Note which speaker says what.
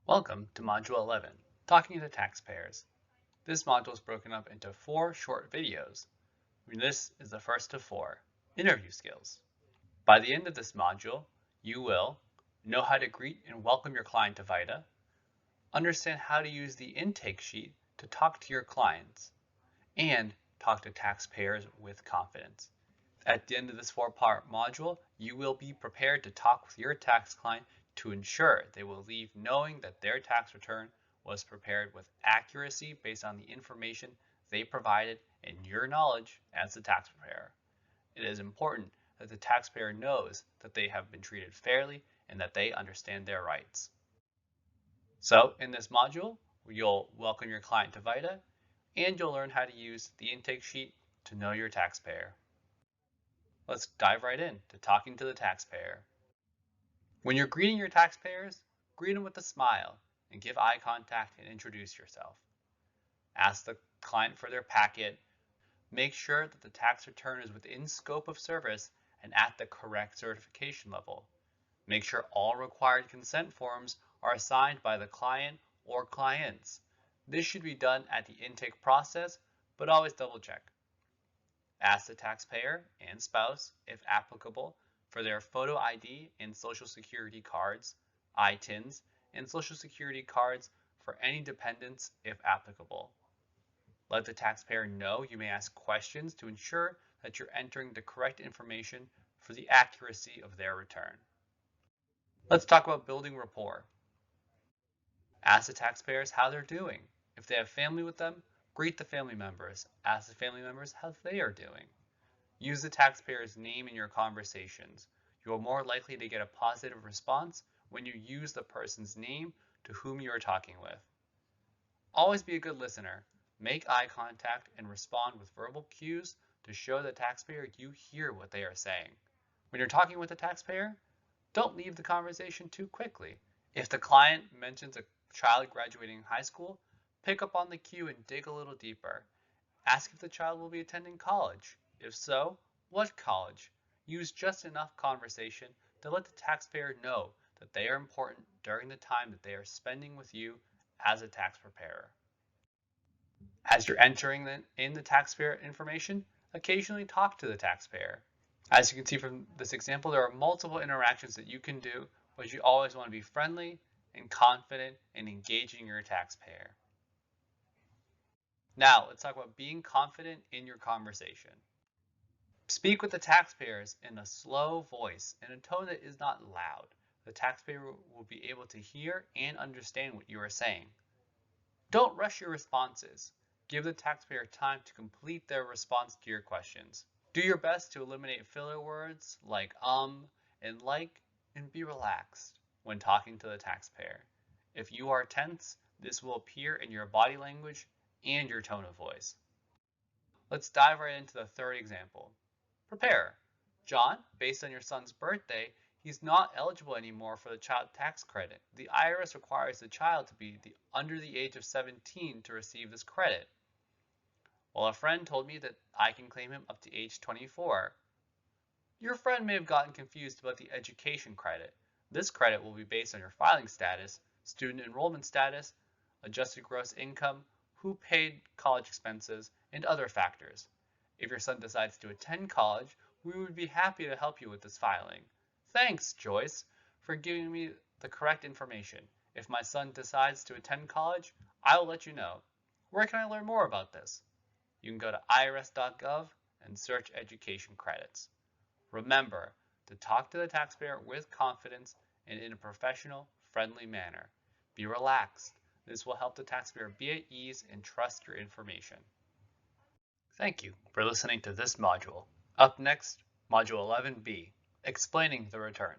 Speaker 1: Welcome to Module 11, Talking to Taxpayers. This module is broken up into 4 short videos. This is the first of 4, Interview Skills. By the end of this module, you will know how to greet and welcome your client to VITA, understand how to use the intake sheet to talk to your clients, and talk to taxpayers with confidence. At the end of this 4-part module, you will be prepared to talk with your tax client to ensure they will leave knowing that their tax return was prepared with accuracy based on the information they provided and your knowledge as the tax preparer. It is important that the taxpayer knows that they have been treated fairly and that they understand their rights. So in this module, you'll welcome your client to VITA and you'll learn how to use the intake sheet to know your taxpayer. Let's dive right in to talking to the taxpayer. When you're greeting your taxpayers, greet them with a smile and give eye contact and introduce yourself. Ask the client for their packet. Make sure that the tax return is within scope of service and at the correct certification level. Make sure all required consent forms are signed by the client or clients. This should be done at the intake process, but always double check. Ask the taxpayer and spouse, if applicable, for their photo ID and Social Security cards, ITINs, and Social Security cards for any dependents if applicable. Let the taxpayer know you may ask questions to ensure that you're entering the correct information for the accuracy of their return. Let's talk about building rapport. Ask the taxpayers how they're doing. If they have family with them, greet the family members. Ask the family members how they are doing. Use the taxpayer's name in your conversations. You are more likely to get a positive response when you use the person's name to whom you are talking with. Always be a good listener. Make eye contact and respond with verbal cues to show the taxpayer you hear what they are saying. When you're talking with the taxpayer, don't leave the conversation too quickly. If the client mentions a child graduating high school, pick up on the cue and dig a little deeper. Ask if the child will be attending college. If so, what college? Use just enough conversation to let the taxpayer know that they are important during the time that they are spending with you as a tax preparer. As you're entering in the taxpayer information, occasionally talk to the taxpayer. As you can see from this example, there are multiple interactions that you can do, but you always want to be friendly and confident in engaging your taxpayer. Now, let's talk about being confident in your conversation. Speak with the taxpayers in a slow voice and a tone that is not loud. The taxpayer will be able to hear and understand what you are saying. Don't rush your responses. Give the taxpayer time to complete their response to your questions. Do your best to eliminate filler words like and like, and be relaxed when talking to the taxpayer. If you are tense, this will appear in your body language and your tone of voice. Let's dive right into the third example. Prepare. John, based on your son's birthday, he's not eligible anymore for the child tax credit. The IRS requires the child to be under the age of 17 to receive this credit. Well, a friend told me that I can claim him up to age 24. Your friend may have gotten confused about the education credit. This credit will be based on your filing status, student enrollment status, adjusted gross income, who paid college expenses, and other factors. If your son decides to attend college, we would be happy to help you with this filing. Thanks, Joyce, for giving me the correct information. If my son decides to attend college, I will let you know. Where can I learn more about this? You can go to irs.gov and search education credits. Remember to talk to the taxpayer with confidence and in a professional, friendly manner. Be relaxed. This will help the taxpayer be at ease and trust your information. Thank you for listening to this module. Up next, Module 11B, Explaining the Return.